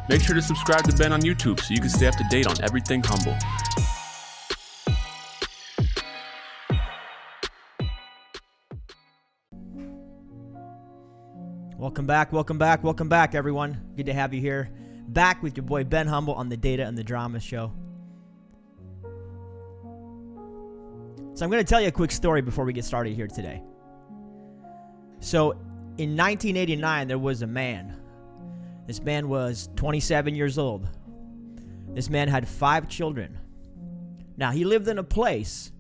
Make sure to subscribe to Ben on YouTube so you can stay up to date on everything Humble. Welcome back, everyone. Good to have you here. Back with your boy Ben Humble on the Data and the Drama Show. So I'm going to tell you a quick story before we get started here today. So in 1989, there was a man. This man was 27 years old. This man had 5 children. Now, he lived in a place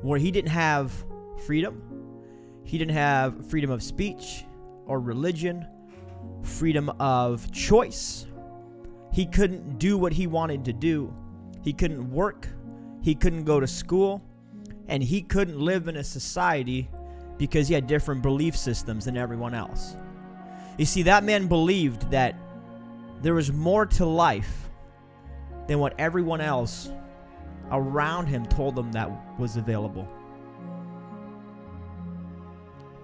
where he didn't have freedom. He didn't have freedom of speech or religion, freedom of choice. He couldn't do what he wanted to do. He couldn't work. He couldn't go to school. And he couldn't live in a society because he had different belief systems than everyone else. You see, that man believed that there was more to life than what everyone else around him told him that was available.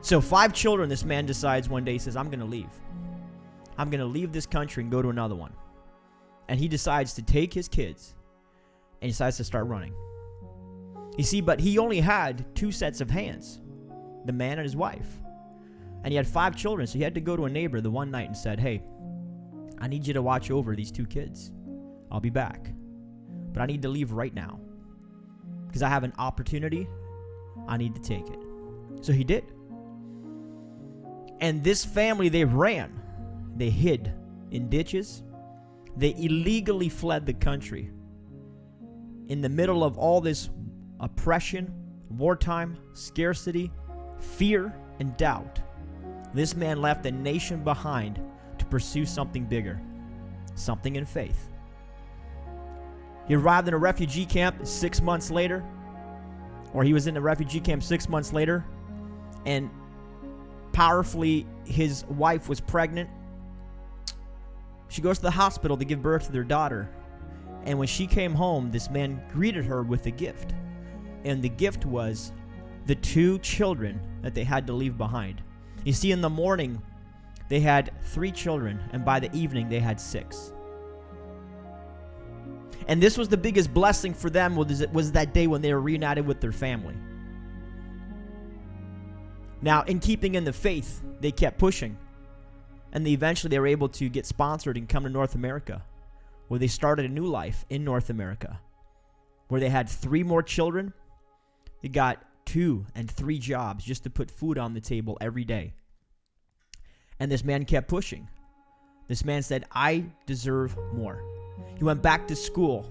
So 5 children, this man decides one day, he says, I'm going to leave. I'm going to leave this country and go to another one. And he decides to take his kids and he decides to start running. You see, but he only had 2 sets of hands, the man and his wife. And he had 5 children, so he had to go to a neighbor the one night and said, hey, I need you to watch over these 2 kids. I'll be back. But I need to leave right now. Because I have an opportunity. I need to take it. So he did. And this family, they ran. They hid in ditches. They illegally fled the country. In the middle of all this oppression, wartime, scarcity, fear, and doubt, this man left a nation behind to pursue something bigger, something in faith. He arrived in a refugee camp 6 months later, or he was in a refugee camp 6 months later, and powerfully, his wife was pregnant. She goes to the hospital to give birth to their daughter, and when she came home, this man greeted her with a gift, and the gift was the 2 children that they had to leave behind. You see, in the morning, they had 3 children, and by the evening, they had 6. And this was the biggest blessing for them, was that day when they were reunited with their family. Now, in keeping in the faith, they kept pushing, and eventually they were able to get sponsored and come to North America, where they started a new life in North America, where they had 3 more children. They got 2 and 3 jobs just to put food on the table every day. And this man kept pushing. This man said, I deserve more. He went back to school.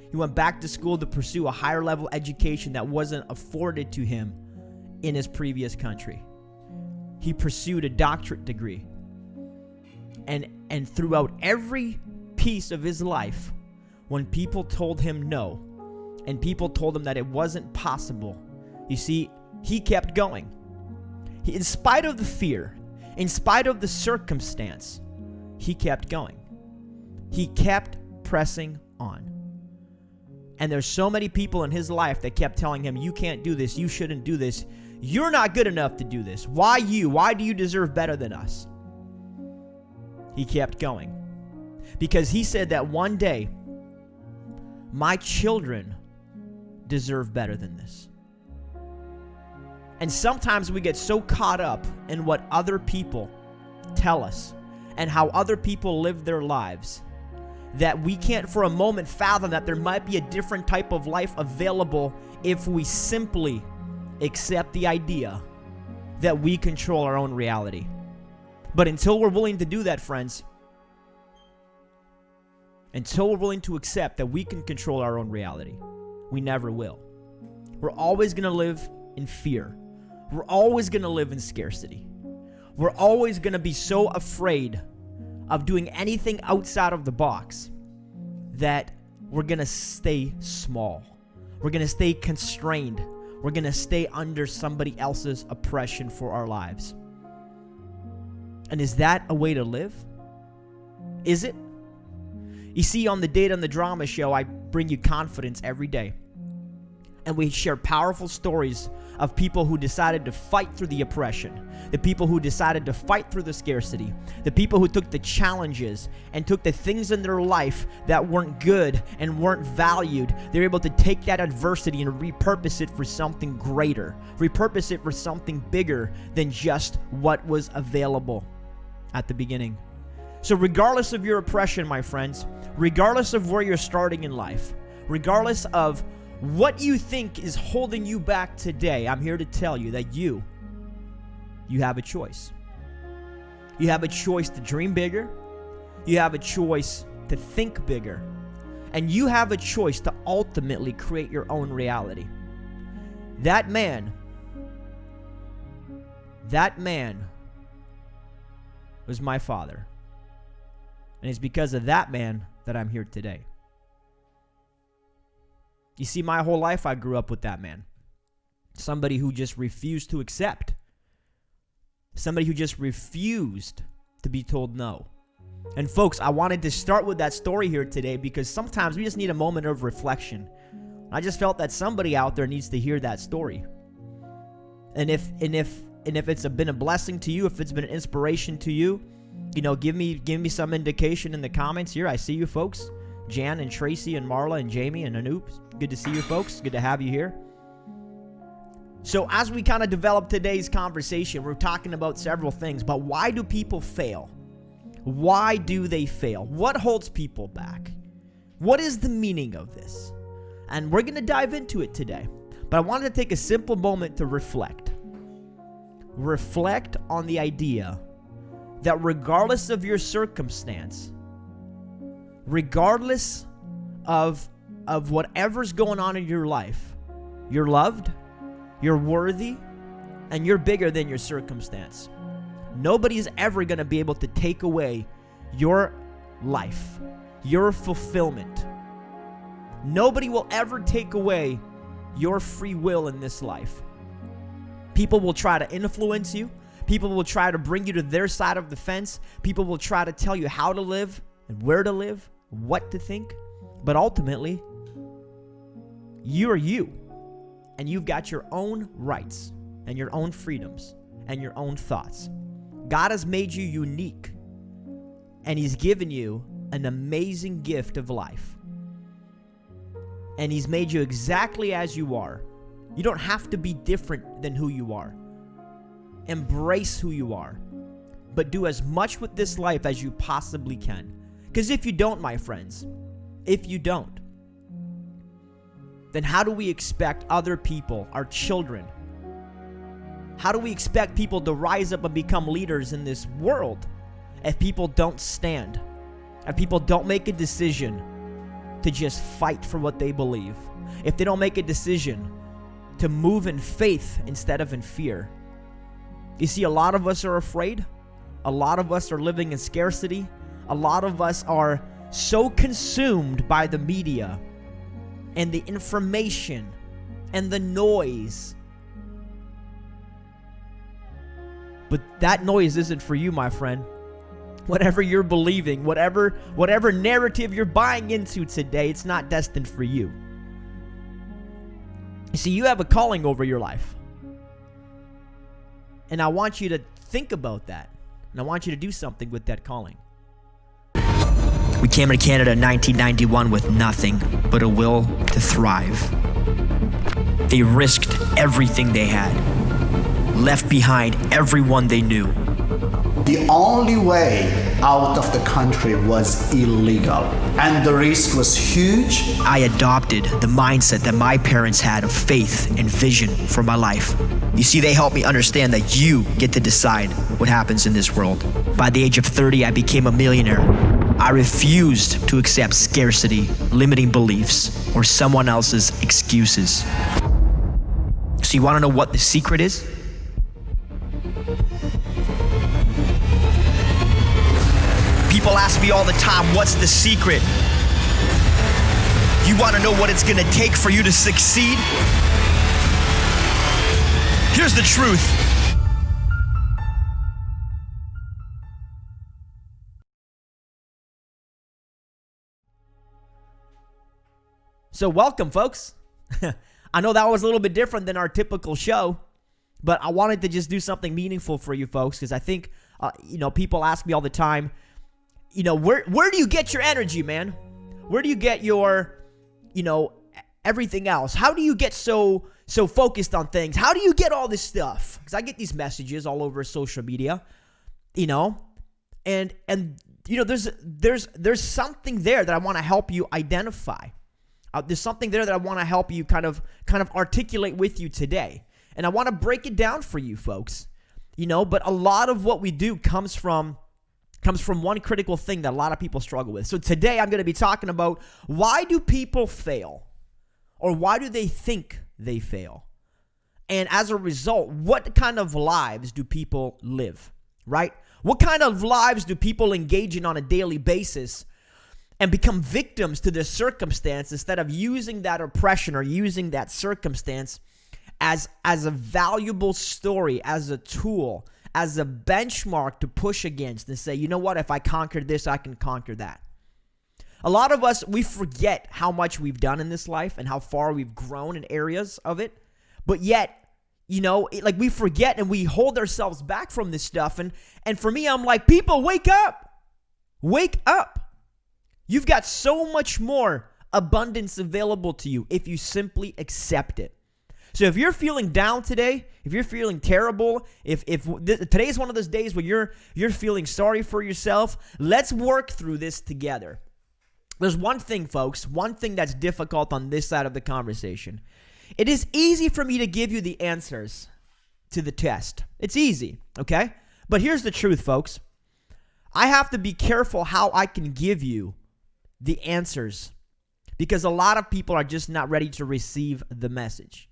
He went back to school to pursue a higher level education that wasn't afforded to him in his previous country. He pursued a doctorate degree. And throughout every piece of his life, when people told him no, and people told him that it wasn't possible, you see, he kept going. In spite of the fear, in spite of the circumstance, he kept going. He kept pressing on. And there's so many people in his life that kept telling him, you can't do this, you shouldn't do this, you're not good enough to do this. Why you? Why do you deserve better than us? He kept going. Because he said that one day, my children deserve better than this. And sometimes we get so caught up in what other people tell us and how other people live their lives that we can't for a moment fathom that there might be a different type of life available if we simply accept the idea that we control our own reality. But until we're willing to do that, friends, until we're willing to accept that we can control our own reality, we never will. We're always going to live in fear. We're always going to live in scarcity. We're always going to be so afraid of doing anything outside of the box that we're going to stay small. We're going to stay constrained. We're going to stay under somebody else's oppression for our lives. And is that a way to live? Is it? You see, on the Data and the Drama Show, I bring you confidence every day. And we share powerful stories of people who decided to fight through the oppression, the people who decided to fight through the scarcity, the people who took the challenges and took the things in their life that weren't good and weren't valued. They're able to take that adversity and repurpose it for something greater, repurpose it for something bigger than just what was available at the beginning. So regardless of your oppression, my friends, regardless of where you're starting in life, regardless of what you think is holding you back today, I'm here to tell you that you have a choice. You have a choice to dream bigger. You have a choice to think bigger. And you have a choice to ultimately create your own reality. That man was my father. And it's because of that man that I'm here today. You see, my whole life I grew up with that man. Somebody who just refused to accept. Somebody who just refused to be told no. And folks, I wanted to start with that story here today because sometimes we just need a moment of reflection. I just felt that somebody out there needs to hear that story. And if it's been a blessing to you, if it's been an inspiration to you, give me some indication in the comments here. I see you folks. Jan and Tracy and Marla and Jamie and Anoop. Good to see you folks. Good to have you here. So as we kind of develop today's conversation, we're talking about several things, but why do people fail? Why do they fail? What holds people back? What is the meaning of this? And we're going to dive into it today. But I wanted to take a simple moment to reflect. Reflect on the idea that regardless of your circumstance, regardless of whatever's going on in your life, you're loved, you're worthy, and you're bigger than your circumstance. Nobody's ever going to be able to take away your life, your fulfillment. Nobody will ever take away your free will in this life. People will try to influence you. People will try to bring you to their side of the fence. People will try to tell you how to live and where to live, what to think. But ultimately, you are you. And you've got your own rights and your own freedoms and your own thoughts. God has made you unique. And He's given you an amazing gift of life. And He's made you exactly as you are. You don't have to be different than who you are. Embrace who you are. But do as much with this life as you possibly can. Because if you don't, my friends, if you don't, then how do we expect other people, our children, how do we expect people to rise up and become leaders in this world if people don't stand, if people don't make a decision to just fight for what they believe, if they don't make a decision to move in faith instead of in fear? You see, a lot of us are afraid. A lot of us are living in scarcity. A lot of us are so consumed by the media and the information and the noise. But that noise isn't for you, my friend. Whatever you're believing, whatever narrative you're buying into today, it's not destined for you. You see, you have a calling over your life. And I want you to think about that. And I want you to do something with that calling. We came to Canada in 1991 with nothing but a will to thrive. They risked everything they had, left behind everyone they knew. The only way out of the country was illegal, and the risk was huge. I adopted the mindset that my parents had of faith and vision for my life. You see, they helped me understand that you get to decide what happens in this world. By the age of 30, I became a millionaire. I refused to accept scarcity, limiting beliefs, or someone else's excuses. So you want to know what the secret is? People ask me all the time, what's the secret? You want to know what it's going to take for you to succeed? Here's the truth. So welcome, folks. I know that was a little bit different than our typical show, but I wanted to just do something meaningful for you folks because I think, people ask me all the time, where do you get your energy, man? Where do you get your, everything else? How do you get so focused on things? How do you get all this stuff? Because I get these messages all over social media, and there's something there that I want to help you identify. There's something there that I want to help you kind of articulate with you today. And I want to break it down for you folks, but a lot of what we do comes from one critical thing that a lot of people struggle with. So today I'm going to be talking about why do people fail, or why do they think they fail? And as a result, what kind of lives do people live, right? What kind of lives do people engage in on a daily basis and become victims to the circumstance instead of using that oppression or using that circumstance as a valuable story, as a tool, as a benchmark to push against and say, you know what, if I conquered this, I can conquer that. A lot of us, we forget how much we've done in this life and how far we've grown in areas of it, but yet, we forget and we hold ourselves back from this stuff. And for me, I'm like, people, wake up. Wake up. You've got so much more abundance available to you if you simply accept it. So if you're feeling down today, if you're feeling terrible, if today's one of those days where you're feeling sorry for yourself, let's work through this together. There's one thing, folks, one thing that's difficult on this side of the conversation. It is easy for me to give you the answers to the test. It's easy, okay? But here's the truth, folks. I have to be careful how I can give you the answers because a lot of people are just not ready to receive the message.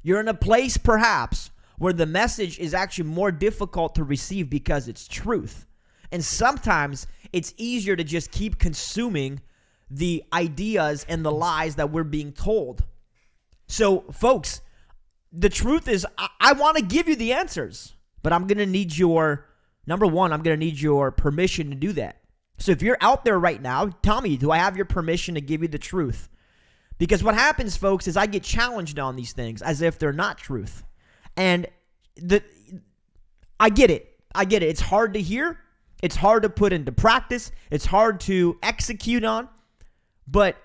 You're in a place perhaps where the message is actually more difficult to receive because it's truth. And sometimes it's easier to just keep consuming the ideas and the lies that we're being told. So, folks, the truth is I want to give you the answers, but I'm going to need I'm going to need your permission to do that. So if you're out there right now, tell me, do I have your permission to give you the truth? Because what happens, folks, is I get challenged on these things as if they're not truth. And I get it. It's hard to hear. It's hard to put into practice. It's hard to execute on. But,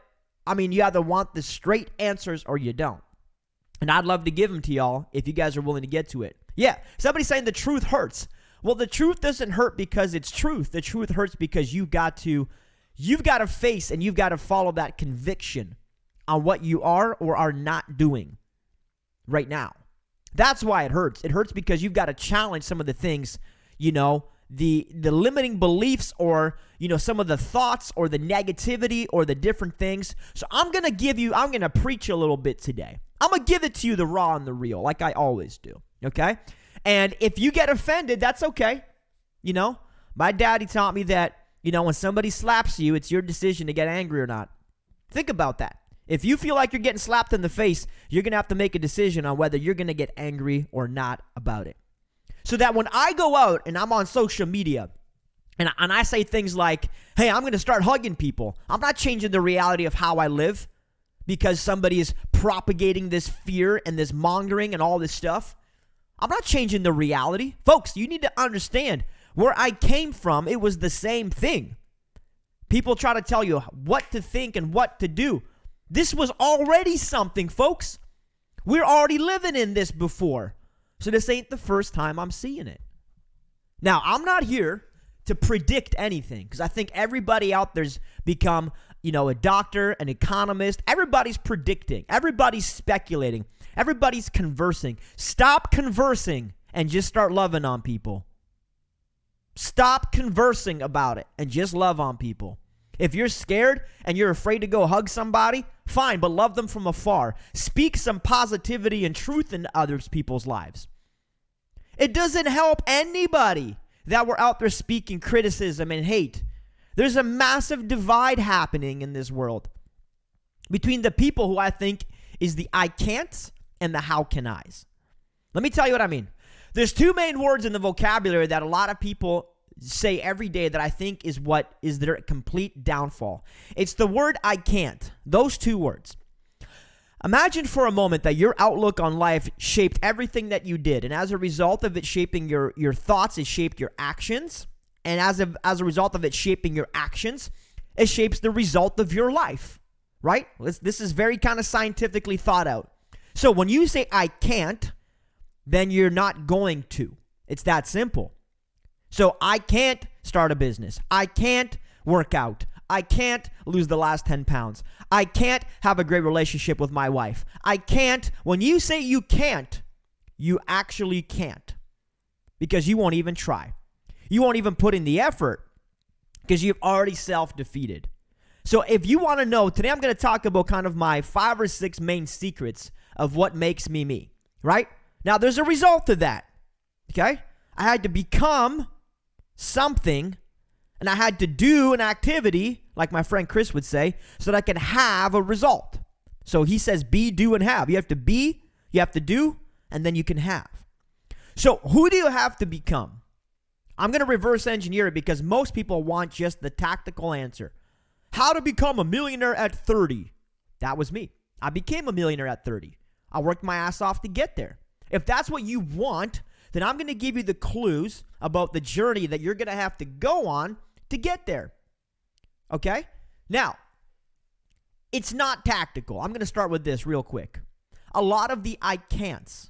you either want the straight answers or you don't. And I'd love to give them to y'all if you guys are willing to get to it. Yeah, somebody's saying the truth hurts. Well, the truth doesn't hurt because it's truth. The truth hurts because you've got to face and you've got to follow that conviction on what you are or are not doing right now. That's why it hurts. It hurts because you've got to challenge some of the things, the limiting beliefs or, some of the thoughts or the negativity or the different things. So I'm going to preach a little bit today. I'm going to give it to you the raw and the real like I always do, okay? And if you get offended, that's okay. My daddy taught me that, when somebody slaps you, it's your decision to get angry or not. Think about that. If you feel like you're getting slapped in the face, you're going to have to make a decision on whether you're going to get angry or not about it. So that when I go out and I'm on social media and I say things like, hey, I'm going to start hugging people, I'm not changing the reality of how I live because somebody is propagating this fear and this mongering and all this stuff. I'm not changing the reality. Folks, you need to understand where I came from, it was the same thing. People try to tell you what to think and what to do. This was already something, folks. We're already living in this before. So this ain't the first time I'm seeing it. Now, I'm not here to predict anything because I think everybody out there's become, a doctor, an economist. Everybody's predicting. Everybody's speculating. Everybody's conversing. Stop conversing and just start loving on people. Stop conversing about it and just love on people. If you're scared and you're afraid to go hug somebody, fine, but love them from afar. Speak some positivity and truth into other people's lives. It doesn't help anybody that we're out there speaking criticism and hate. There's a massive divide happening in this world between the people who I think is the I can'ts and the how can I's. Let me tell you what I mean. There's two main words in the vocabulary that a lot of people say every day that I think is what is their complete downfall. It's the word I can't. Those two words. Imagine for a moment that your outlook on life shaped everything that you did. And as a result of it shaping your thoughts, it shaped your actions. And as a result of it shaping your actions, it shapes the result of your life, right? This is very kind of scientifically thought out. So when you say I can't, then you're not going to. It's that simple. So I can't start a business. I can't work out. I can't lose the last 10 pounds. I can't have a great relationship with my wife. I can't. When you say you can't, you actually can't, because you won't even try. You won't even put in the effort because you've already self-defeated. So if you want to know, today I'm going to talk about kind of my 5 or 6 main secrets of what makes me me, right? Now, there's a result to that, okay? I had to become something, and I had to do an activity, like my friend Chris would say, so that I can have a result. So he says be, do, and have. You have to be, you have to do, and then you can have. So who do you have to become? I'm going to reverse engineer it because most people want just the tactical answer. How to become a millionaire at 30. That was me. I became a millionaire at 30. I worked my ass off to get there. If that's what you want, then I'm going to give you the clues about the journey that you're going to have to go on to get there. Okay? Now, it's not tactical. I'm going to start with this real quick. A lot of the I can'ts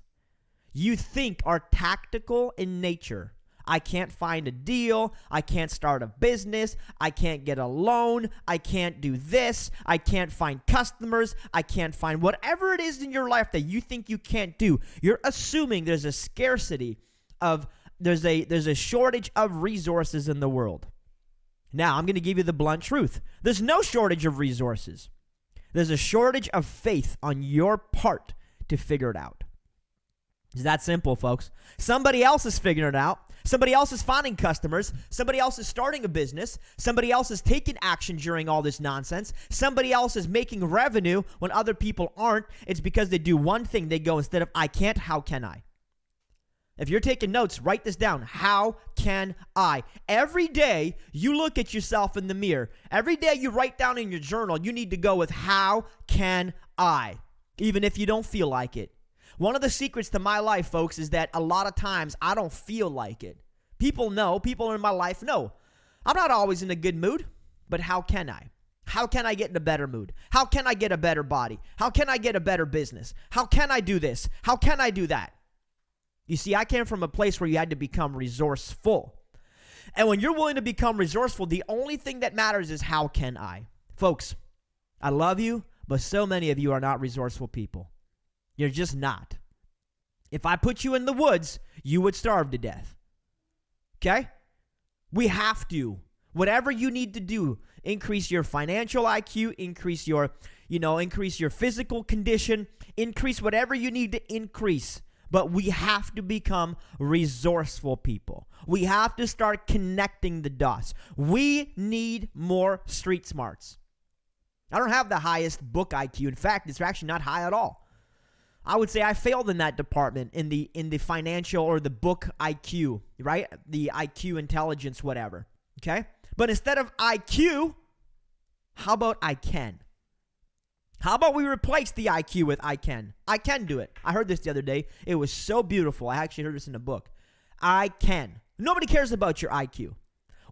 you think are tactical in nature. I can't find a deal. I can't start a business. I can't get a loan. I can't do this. I can't find customers. I can't find whatever it is in your life that you think you can't do. You're assuming there's a scarcity of, there's a shortage of resources in the world. Now, I'm going to give you the blunt truth. There's no shortage of resources. There's a shortage of faith on your part to figure it out. It's that simple, folks. Somebody else is figuring it out. Somebody else is finding customers. Somebody else is starting a business. Somebody else is taking action during all this nonsense. Somebody else is making revenue when other people aren't. It's because they do one thing. They go, instead of I can't, how can I? If you're taking notes, write this down. How can I? Every day you look at yourself in the mirror. Every day you write down in your journal, you need to go with how can I? Even if you don't feel like it. One of the secrets to my life, folks, is that a lot of times I don't feel like it. People know, people in my life know. I'm not always in a good mood, but how can I? How can I get in a better mood? How can I get a better body? How can I get a better business? How can I do this? How can I do that? You see, I came from a place where you had to become resourceful. And when you're willing to become resourceful, the only thing that matters is how can I? Folks, I love you, but so many of you are not resourceful people. You're just not. If I put you in the woods, you would starve to death. Okay? We have to. Whatever you need to do, increase your financial IQ, increase your physical condition, increase whatever you need to increase. But we have to become resourceful people. We have to start connecting the dots. We need more street smarts. I don't have the highest book IQ. In fact, it's actually not high at all. I would say I failed in that department in the financial or the book IQ, right? The IQ intelligence, whatever. Okay? But instead of IQ, how about I can? How about we replace the IQ with I can? I can do it. I heard this the other day. It was so beautiful. I actually heard this in a book. I can. Nobody cares about your IQ.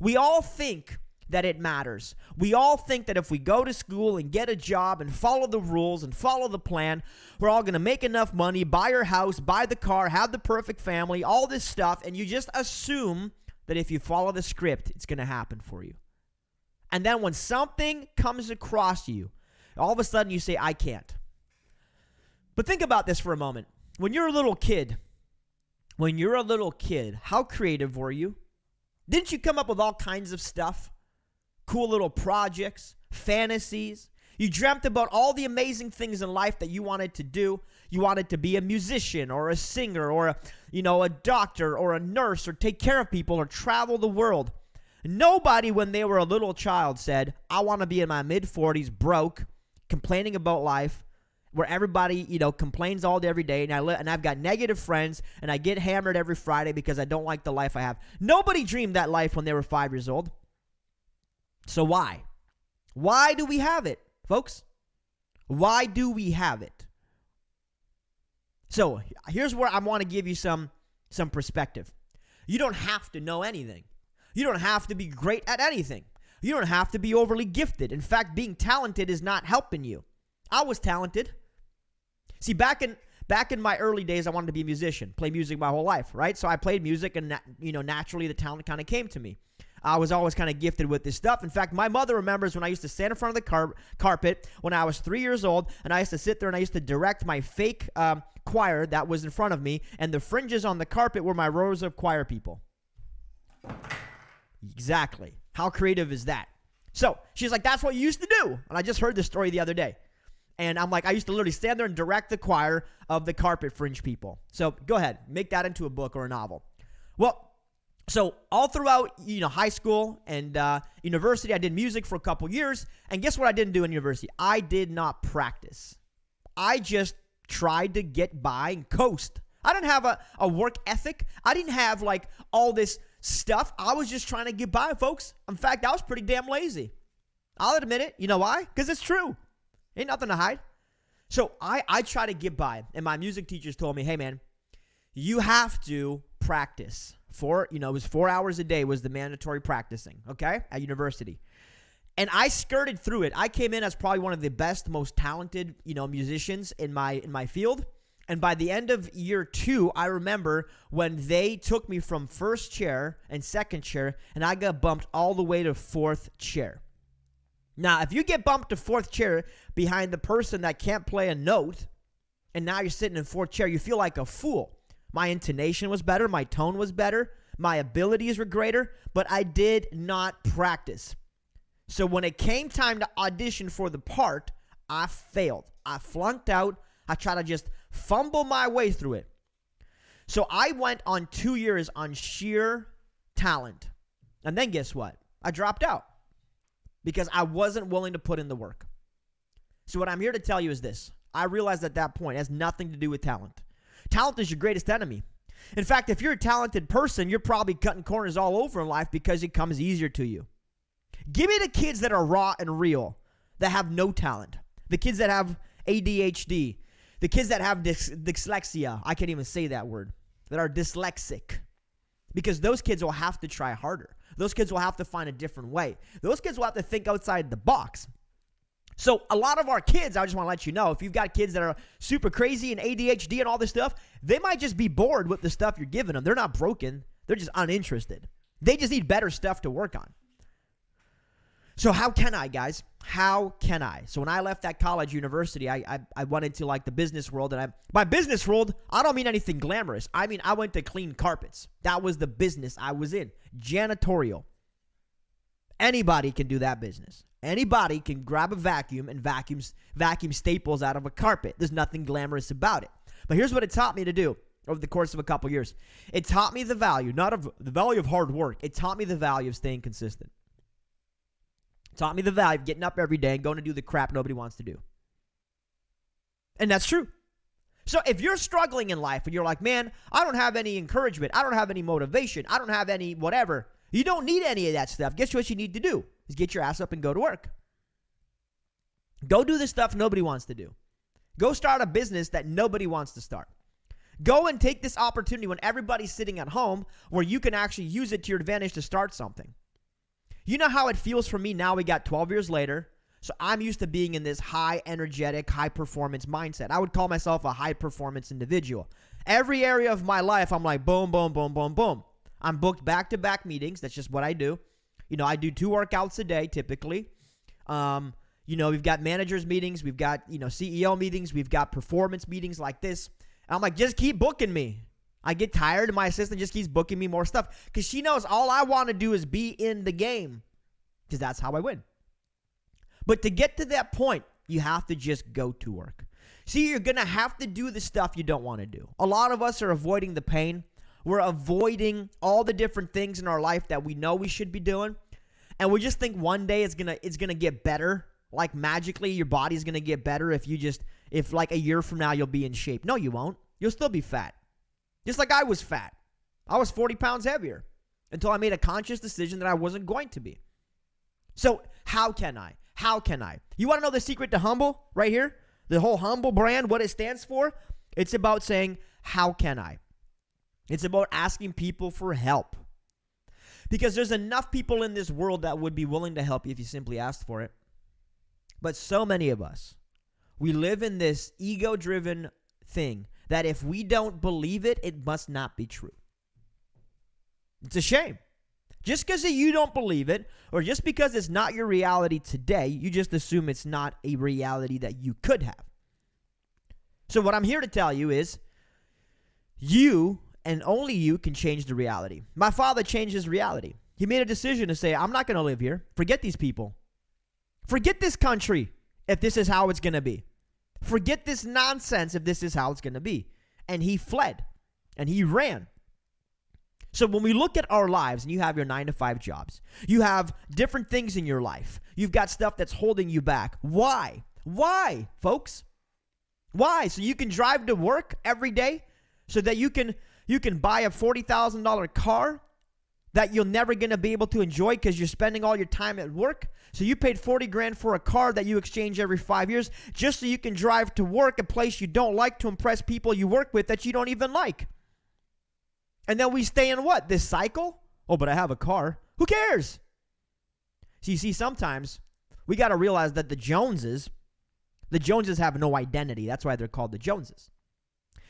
We all think that it matters. We all think that if we go to school and get a job and follow the rules and follow the plan, we're all going to make enough money, buy our house, buy the car, have the perfect family, all this stuff, and you just assume that if you follow the script, it's going to happen for you. And then when something comes across you, all of a sudden you say, I can't. But think about this for a moment. When you're a little kid, how creative were you? Didn't you come up with all kinds of stuff? Cool little projects, fantasies. You dreamt about all the amazing things in life that you wanted to do. You wanted to be a musician or a singer or a doctor or a nurse or take care of people or travel the world. Nobody when they were a little child said, I want to be in my mid-40s broke, complaining about life, where everybody, complains all day, every day, and I've got negative friends, and I get hammered every Friday because I don't like the life I have. Nobody dreamed that life when they were 5 years old. So why? Why do we have it, folks? Why do we have it? So here's where I want to give you some perspective. You don't have to know anything. You don't have to be great at anything. You don't have to be overly gifted. In fact, being talented is not helping you. I was talented. See, back in my early days, I wanted to be a musician, play music my whole life, right? So I played music, and naturally the talent kind of came to me. I was always kind of gifted with this stuff. In fact, my mother remembers when I used to stand in front of the carpet when I was 3 years old, and I used to sit there and I used to direct my fake choir that was in front of me, and the fringes on the carpet were my rows of choir people. Exactly. How creative is that? So she's like, that's what you used to do. And I just heard this story the other day. And I'm like, I used to literally stand there and direct the choir of the carpet fringe people. So go ahead, make that into a book or a novel. Well, so all throughout, high school and university, I did music for a couple years. And guess what I didn't do in university? I did not practice. I just tried to get by and coast. I didn't have a work ethic. I didn't have like all this stuff. I was just trying to get by, folks. In fact, I was pretty damn lazy. I'll admit it. You know why? Because it's true. Ain't nothing to hide. So I try to get by. And my music teachers told me, hey, man, you have to practice. It was 4 hours a day was the mandatory practicing, okay, at university. And I skirted through it. I came in as probably one of the best, most talented, musicians in my field. And by the end of year 2, I remember when they took me from first chair and second chair, and I got bumped all the way to fourth chair. Now, if you get bumped to fourth chair behind the person that can't play a note, and now you're sitting in fourth chair, you feel like a fool. My intonation was better. My tone was better. My abilities were greater, but I did not practice. So when it came time to audition for the part, I failed. I flunked out. I tried to just fumble my way through it. So I went on 2 years on sheer talent. And then guess what? I dropped out because I wasn't willing to put in the work. So what I'm here to tell you is this. I realized at that point it has nothing to do with talent. Talent is your greatest enemy. In fact, if you're a talented person, you're probably cutting corners all over in life because it comes easier to you. Give me the kids that are raw and real, that have no talent. The kids that have ADHD. The kids that have dyslexia. I can't even say that word. That are dyslexic. Because those kids will have to try harder. Those kids will have to find a different way. Those kids will have to think outside the box. So a lot of our kids, I just want to let you know, if you've got kids that are super crazy and ADHD and all this stuff, they might just be bored with the stuff you're giving them. They're not broken. They're just uninterested. They just need better stuff to work on. So how can I, guys? How can I? So when I left that college, university, I went into like the business world. And by business world, I don't mean anything glamorous. I mean, I went to clean carpets. That was the business I was in. Janitorial. Anybody can do that business. Anybody can grab a vacuum and vacuum staples out of a carpet. There's nothing glamorous about it. But here's what it taught me to do over the course of a couple years. It taught me the value, not of the value of hard work. It taught me the value of staying consistent. It taught me the value of getting up every day and going to do the crap nobody wants to do. And that's true. So if you're struggling in life and you're like, man, I don't have any encouragement. I don't have any motivation. I don't have any whatever. You don't need any of that stuff. Guess what you need to do? Is get your ass up and go to work. Go do the stuff nobody wants to do. Go start a business that nobody wants to start. Go and take this opportunity when everybody's sitting at home where you can actually use it to your advantage to start something. You know how it feels for me now. We got 12 years later. So I'm used to being in this high energetic, high performance mindset. I would call myself a high performance individual. Every area of my life, I'm like boom, boom, boom, boom, boom. I'm booked back-to-back meetings. That's just what I do. I do 2 workouts a day typically. We've got managers meetings. We've got, CEO meetings. We've got performance meetings like this. And I'm like, just keep booking me. I get tired and my assistant just keeps booking me more stuff because she knows all I want to do is be in the game because that's how I win. But to get to that point, you have to just go to work. See, you're going to have to do the stuff you don't want to do. A lot of us are avoiding the pain. We're avoiding all the different things in our life that we know we should be doing. And we just think one day it's gonna get better. Like magically your body's gonna get better if like a year from now you'll be in shape. No, you won't. You'll still be fat. Just like I was fat. I was 40 pounds heavier until I made a conscious decision that I wasn't going to be. So how can I? How can I? You want to know the secret to humble right here? The whole humble brand, what it stands for? It's about saying, how can I? It's about asking people for help. Because there's enough people in this world that would be willing to help you if you simply asked for it. But so many of us, we live in this ego-driven thing that if we don't believe it, it must not be true. It's a shame. Just because you don't believe it, or just because it's not your reality today, you just assume it's not a reality that you could have. So what I'm here to tell you is, you and only you can change the reality. My father changed his reality. He made a decision to say, I'm not going to live here. Forget these people. Forget this country if this is how it's going to be. Forget this nonsense if this is how it's going to be. And he fled. And he ran. So when we look at our lives, and you have your 9-to-5 jobs, you have different things in your life. You've got stuff that's holding you back. Why? Why, folks? Why? So you can drive to work every day, so that you can buy a $40,000 car that you're never going to be able to enjoy because you're spending all your time at work. So you paid $40,000 for a car that you exchange every 5 years just so you can drive to work, a place you don't like, to impress people you work with that you don't even like. And then we stay in what? This cycle? Oh, but I have a car. Who cares? So you see, sometimes we got to realize that the Joneses have no identity. That's why they're called the Joneses.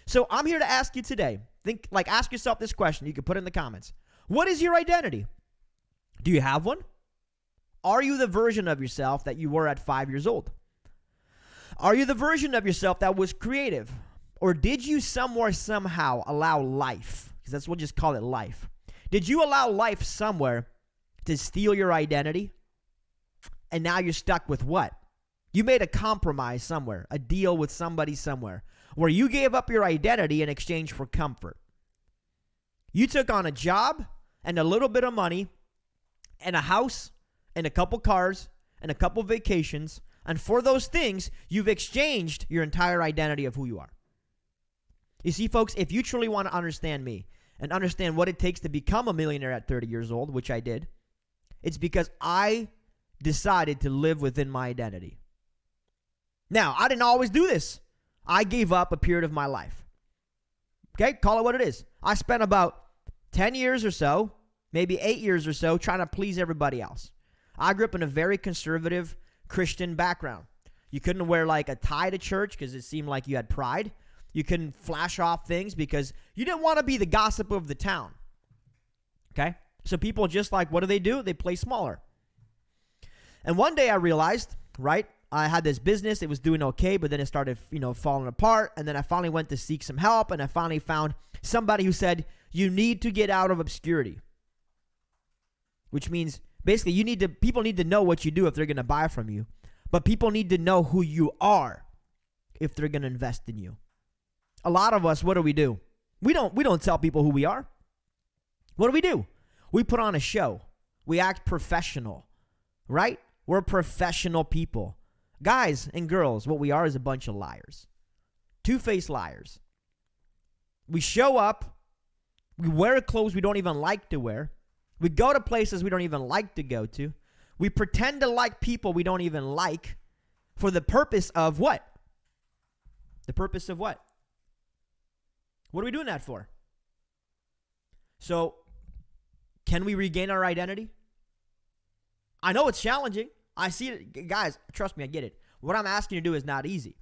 So I'm here to ask you today, ask yourself this question. You can put it in the comments. What is your identity? Do you have one? Are you the version of yourself that you were at 5 years old? Are you the version of yourself that was creative? Or did you somewhere, somehow allow life, because that's what we'll just call it, life. Did you allow life somewhere to steal your identity? And now you're stuck with what? You made a compromise somewhere, a deal with somebody somewhere, where you gave up your identity in exchange for comfort. You took on a job and a little bit of money and a house and a couple cars and a couple vacations, and for those things, you've exchanged your entire identity of who you are. You see, folks, if you truly want to understand me and understand what it takes to become a millionaire at 30 years old, which I did, it's because I decided to live within my identity. Now, I didn't always do this. I gave up a period of my life. Okay, call it what it is. I spent about 10 years or so, maybe 8 years or so, trying to please everybody else. I grew up in a very conservative Christian background. You couldn't wear like a tie to church because it seemed like you had pride. You couldn't flash off things because you didn't want to be the gossip of the town. Okay? So people just like, what do? They play smaller. And one day I realized, right, I had this business. It was doing okay, but then it started, falling apart. And then I finally went to seek some help, and I finally found somebody who said, you need to get out of obscurity. Which means basically people need to know what you do if they're going to buy from you. But people need to know who you are if they're going to invest in you. A lot of us, what do? We don't tell people who we are. What do? We put on a show. We act professional, right? We're professional people. Guys and girls, what we are is a bunch of liars. Two-faced liars. We show up. We wear clothes we don't even like to wear. We go to places we don't even like to go to. We pretend to like people we don't even like for the purpose of what? The purpose of what? What are we doing that for? So, can we regain our identity? I know it's challenging. I see it. Guys, trust me, I get it. What I'm asking you to do is not easy.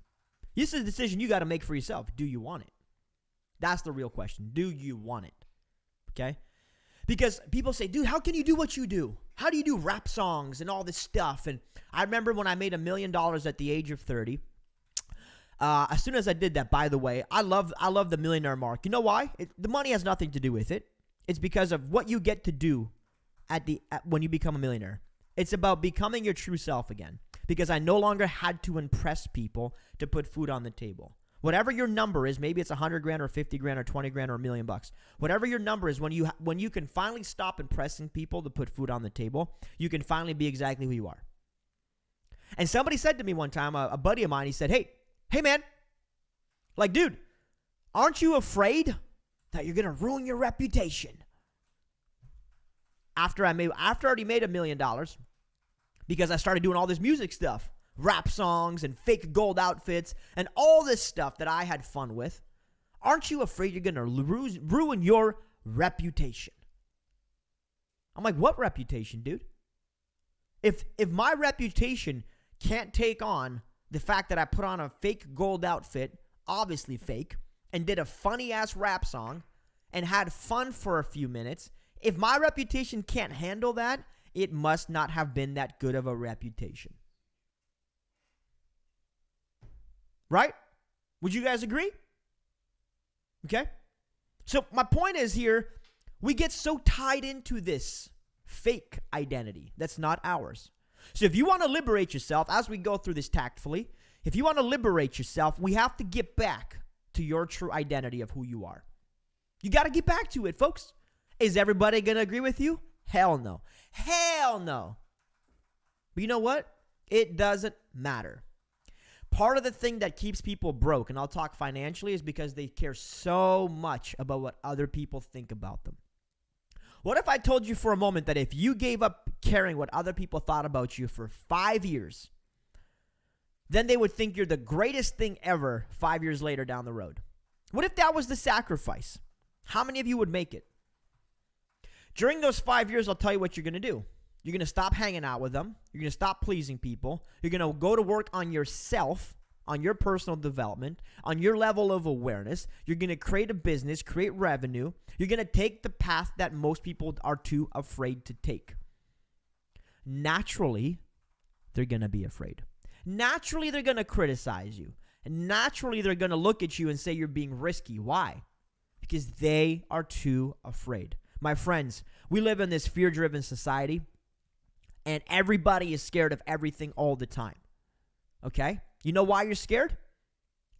This is a decision you got to make for yourself. Do you want it? That's the real question. Do you want it? Okay? Because people say, dude, how can you do what you do? How do you do rap songs and all this stuff? And I remember when I made $1 million at the age of 30. As soon as I did that, by the way, I love the millionaire mark. You know why? The money has nothing to do with it. It's because of what you get to do when you become a millionaire. It's about becoming your true self again. Because I no longer had to impress people to put food on the table. Whatever your number is, maybe it's $100,000 or $50,000 or $20,000 or $1 million. Whatever your number is, when you can finally stop impressing people to put food on the table, you can finally be exactly who you are. And somebody said to me one time, a buddy of mine, he said, hey man, like dude, aren't you afraid that you're gonna ruin your reputation? After I already made $1 million, because I started doing all this music stuff. Rap songs and fake gold outfits and all this stuff that I had fun with. Aren't you afraid you're going to ruin your reputation? I'm like, what reputation, dude? If my reputation can't take on the fact that I put on a fake gold outfit, obviously fake, and did a funny-ass rap song and had fun for a few minutes, if my reputation can't handle that, it must not have been that good of a reputation. Right? Would you guys agree? Okay? So my point is here, we get so tied into this fake identity that's not ours. So if you want to liberate yourself, as we go through this tactfully, if you want to liberate yourself, we have to get back to your true identity of who you are. You got to get back to it, folks. Is everybody going to agree with you? Hell no. Hell no. But you know what? It doesn't matter. Part of the thing that keeps people broke, and I'll talk financially, is because they care so much about what other people think about them. What if I told you for a moment that if you gave up caring what other people thought about you for 5 years, then they would think you're the greatest thing ever 5 years later down the road? What if that was the sacrifice? How many of you would make it? During those 5 years, I'll tell you what you're going to do. You're going to stop hanging out with them. You're going to stop pleasing people. You're going to go to work on yourself, on your personal development, on your level of awareness. You're going to create a business, create revenue. You're going to take the path that most people are too afraid to take. Naturally, they're going to be afraid. Naturally, they're going to criticize you. And naturally, they're going to look at you and say you're being risky. Why? Because they are too afraid. My friends, we live in this fear-driven society, and everybody is scared of everything all the time. Okay? You know why you're scared?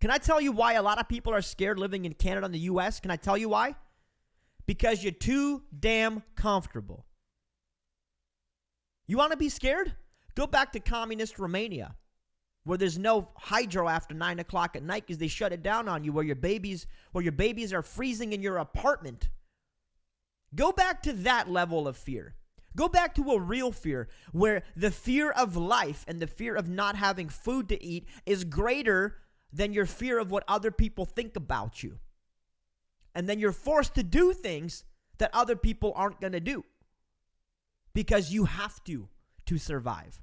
Can I tell you why a lot of people are scared living in Canada and the U.S.? Can I tell you why? Because you're too damn comfortable. You want to be scared? Go back to communist Romania, where there's no hydro after 9 o'clock at night because they shut it down on you, where your babies are freezing in your apartment. Go back to that level of fear. Go back to a real fear where the fear of life and the fear of not having food to eat is greater than your fear of what other people think about you. And then you're forced to do things that other people aren't going to do because you have to survive.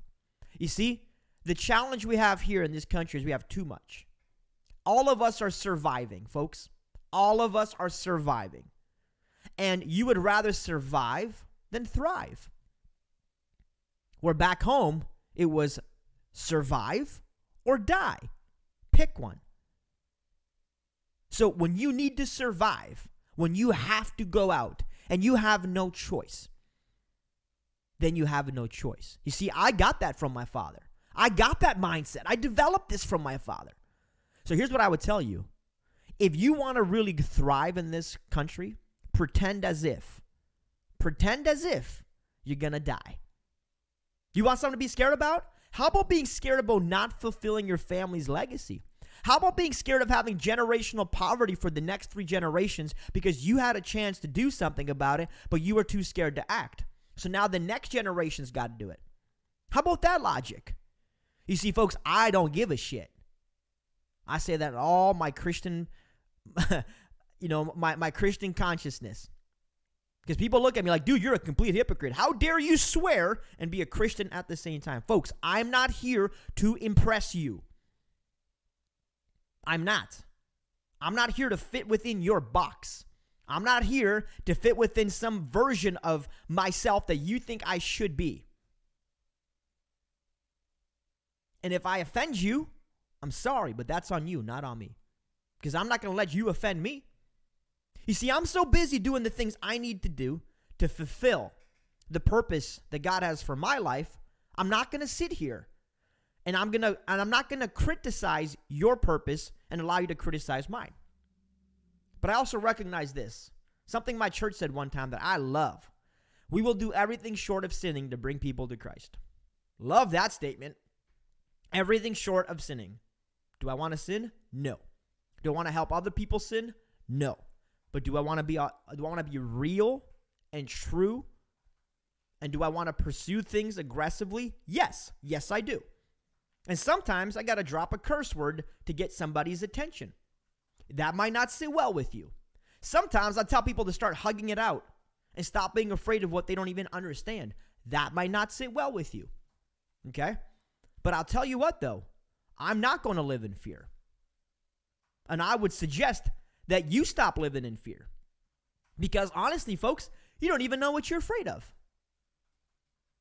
You see, the challenge we have here in this country is we have too much. All of us are surviving, folks. All of us are surviving. And you would rather survive than thrive. Where back home, it was survive or die. Pick one. So when you need to survive, when you have to go out and you have no choice, then you have no choice. You see, I got that from my father. I got that mindset. I developed this from my father. So here's what I would tell you. If you want to really thrive in this country, pretend as if you're going to die. You want something to be scared about? How about being scared about not fulfilling your family's legacy? How about being scared of having generational poverty for the next 3 generations because you had a chance to do something about it, but you were too scared to act? So now the next generation's got to do it. How about that logic? You see, folks, I don't give a shit. I say that in all my Christian, my Christian consciousness. Because people look at me like, dude, you're a complete hypocrite. How dare you swear and be a Christian at the same time? Folks, I'm not here to impress you. I'm not. I'm not here to fit within your box. I'm not here to fit within some version of myself that you think I should be. And if I offend you, I'm sorry, but that's on you, not on me. Because I'm not going to let you offend me. You see, I'm so busy doing the things I need to do to fulfill the purpose that God has for my life. I'm not going to sit here and I'm not going to criticize your purpose and allow you to criticize mine. But I also recognize this. Something my church said one time that I love. We will do everything short of sinning to bring people to Christ. Love that statement. Everything short of sinning. Do I want to sin? No. Do I want to help other people sin? No. But do I want to be real and true? And do I want to pursue things aggressively? Yes. Yes, I do. And sometimes I got to drop a curse word to get somebody's attention. That might not sit well with you. Sometimes I tell people to start hugging it out and stop being afraid of what they don't even understand. That might not sit well with you. Okay? But I'll tell you what, though. I'm not going to live in fear. And I would suggest that you stop living in fear. Because honestly, folks, you don't even know what you're afraid of.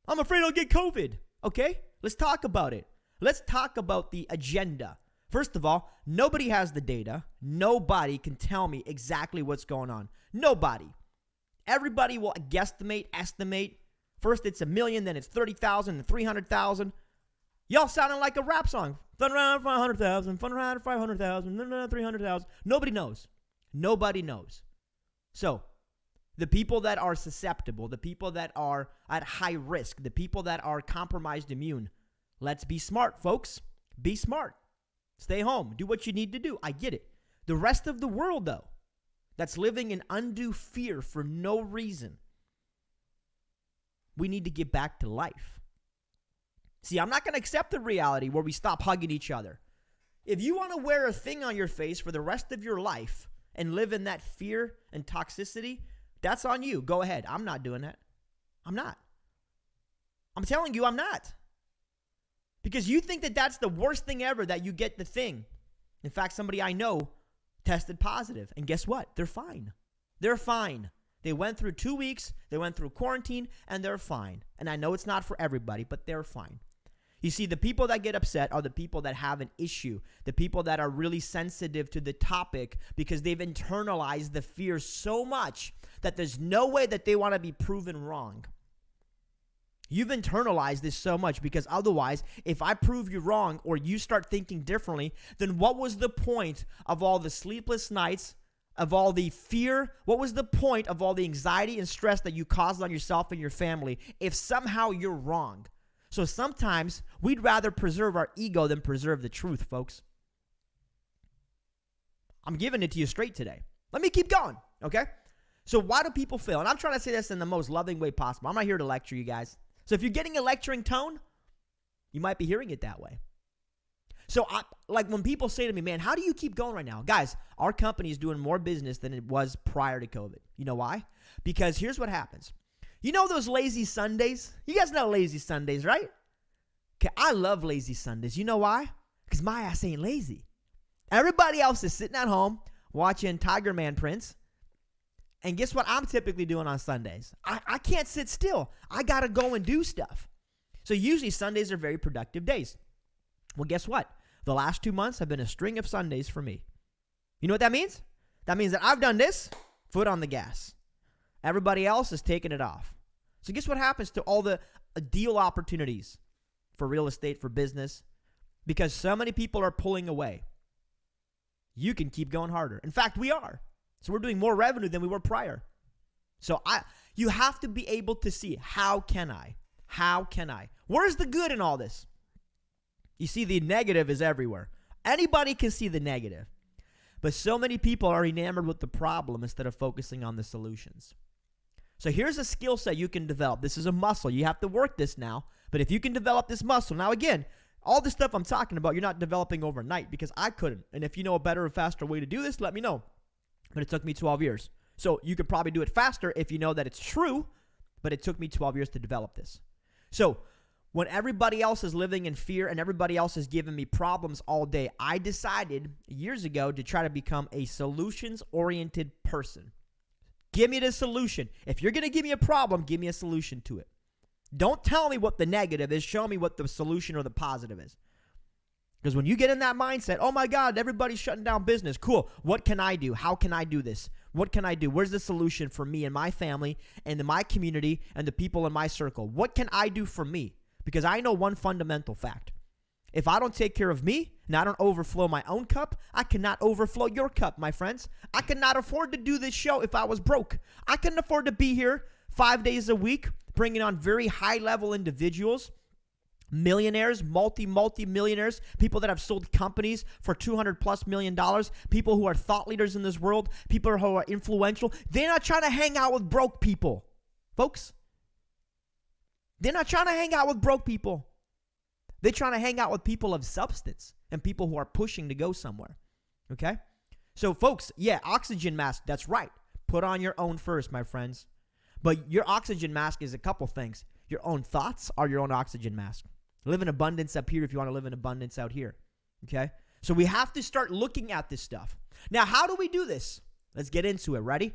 I'm afraid I'll get COVID. Okay? Let's talk about it. Let's talk about the agenda. First of all, nobody has the data. Nobody can tell me exactly what's going on. Nobody. Everybody will guesstimate, estimate. First it's 1 million, then it's 30,000, then 300,000. Y'all sounding like a rap song. Fun around 500,000, fun around 500,000, 300,000. Nobody knows. Nobody knows. So, the people that are susceptible, the people that are at high risk, the people that are compromised immune, let's be smart, folks. Be smart. Stay home. Do what you need to do. I get it. The rest of the world, though, that's living in undue fear for no reason, we need to get back to life. See, I'm not going to accept the reality where we stop hugging each other. If you want to wear a thing on your face for the rest of your life and live in that fear and toxicity, that's on you. Go ahead. I'm not doing that. I'm not. I'm telling you, I'm not. Because you think that that's the worst thing ever, that you get the thing. In fact, somebody I know tested positive. And guess what? They're fine. They're fine. They went through 2 weeks. They went through quarantine. And they're fine. And I know it's not for everybody, but they're fine. You see, the people that get upset are the people that have an issue. The people that are really sensitive to the topic because they've internalized the fear so much that there's no way that they want to be proven wrong. You've internalized this so much because otherwise, if I prove you wrong or you start thinking differently, then what was the point of all the sleepless nights, of all the fear? What was the point of all the anxiety and stress that you caused on yourself and your family if somehow you're wrong? So sometimes we'd rather preserve our ego than preserve the truth, folks. I'm giving it to you straight today. Let me keep going, okay? So why do people fail? And I'm trying to say this in the most loving way possible. I'm not here to lecture you guys. So if you're getting a lecturing tone, you might be hearing it that way. So like when people say to me, man, how do you keep going right now? Guys, our company is doing more business than it was prior to COVID. You know why? Because here's what happens. You know those lazy Sundays? You guys know lazy Sundays, right? Okay, I love lazy Sundays. You know why? Because my ass ain't lazy. Everybody else is sitting at home watching Tiger Man Prince. And guess what I'm typically doing on Sundays? I can't sit still. I got to go and do stuff. So usually Sundays are very productive days. Well, guess what? The last 2 months have been a string of Sundays for me. You know what that means? That means that I've done this, foot on the gas. Everybody else is taking it off. So guess what happens to all the deal opportunities for real estate, for business? Because so many people are pulling away. You can keep going harder. In fact, we are. So we're doing more revenue than we were prior. So you have to be able to see, how can I? How can I? Where's the good in all this? You see, the negative is everywhere. Anybody can see the negative. But so many people are enamored with the problem instead of focusing on the solutions. So here's a skill set you can develop. This is a muscle. You have to work this now. But if you can develop this muscle, now again, all the stuff I'm talking about, you're not developing overnight because I couldn't. And if you know a better or faster way to do this, let me know. But it took me 12 years. So you could probably do it faster if you know that it's true, but it took me 12 years to develop this. So when everybody else is living in fear and everybody else is giving me problems all day, I decided years ago to try to become a solutions-oriented person. Give me the solution. If you're going to give me a problem, give me a solution to it. Don't tell me what the negative is. Show me what the solution or the positive is. Because when you get in that mindset, oh my God, everybody's shutting down business. Cool. What can I do? How can I do this? What can I do? Where's the solution for me and my family and in my community and the people in my circle? What can I do for me? Because I know one fundamental fact. If I don't take care of me and I don't overflow my own cup, I cannot overflow your cup, my friends. I cannot afford to do this show if I was broke. I couldn't afford to be here 5 days a week, bringing on very high-level individuals, millionaires, multi-millionaires, people that have sold companies for $200+ million, people who are thought leaders in this world, people who are influential. They're not trying to hang out with broke people, folks. They're not trying to hang out with broke people. They're trying to hang out with people of substance and people who are pushing to go somewhere, okay? So, folks, yeah, oxygen mask, that's right. Put on your own first, my friends. But your oxygen mask is a couple things. Your own thoughts are your own oxygen mask. Live in abundance up here if you want to live in abundance out here. Okay? So we have to start looking at this stuff. Now, how do we do this? Let's get into it. Ready?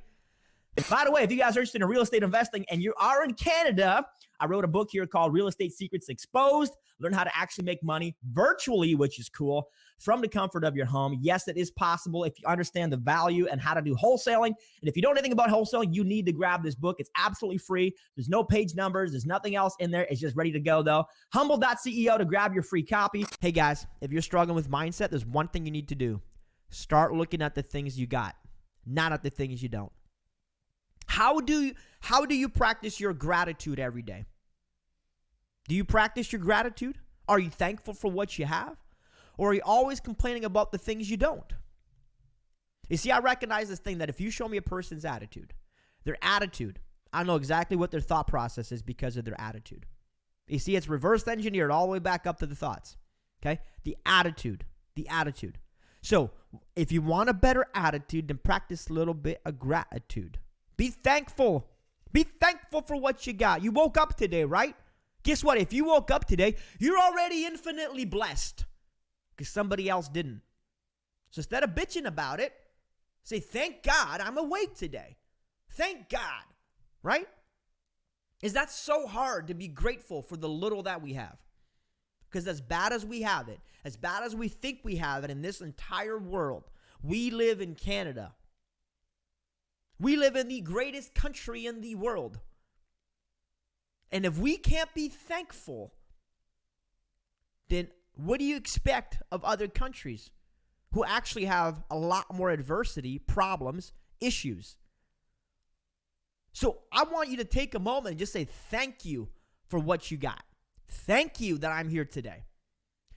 And by the way, if you guys are interested in real estate investing and you are in Canada, I wrote a book here called Real Estate Secrets Exposed. Learn how to actually make money virtually, which is cool, from the comfort of your home. Yes, it is possible if you understand the value and how to do wholesaling. And if you don't know anything about wholesaling, you need to grab this book. It's absolutely free. There's no page numbers. There's nothing else in there. It's just ready to go, though. Humble.ceo to grab your free copy. Hey, guys, if you're struggling with mindset, there's one thing you need to do. Start looking at the things you got, not at the things you don't. How do you practice your gratitude every day? Do you practice your gratitude? Are you thankful for what you have? Or are you always complaining about the things you don't? You see, I recognize this thing that if you show me a person's attitude, their attitude, I know exactly what their thought process is because of their attitude. You see, it's reverse engineered all the way back up to the thoughts. Okay? The attitude. So, if you want a better attitude, then practice a little bit of gratitude. Be thankful. Be thankful for what you got. You woke up today, right? Guess what? If you woke up today, you're already infinitely blessed because somebody else didn't. So instead of bitching about it, say, thank God I'm awake today. Thank God, right? Is that so hard to be grateful for the little that we have? Because as bad as we have it, as bad as we think we have it in this entire world, we live in Canada. We live in the greatest country in the world. And if we can't be thankful, then what do you expect of other countries who actually have a lot more adversity, problems, issues? So I want you to take a moment and just say thank you for what you got. Thank you that I'm here today.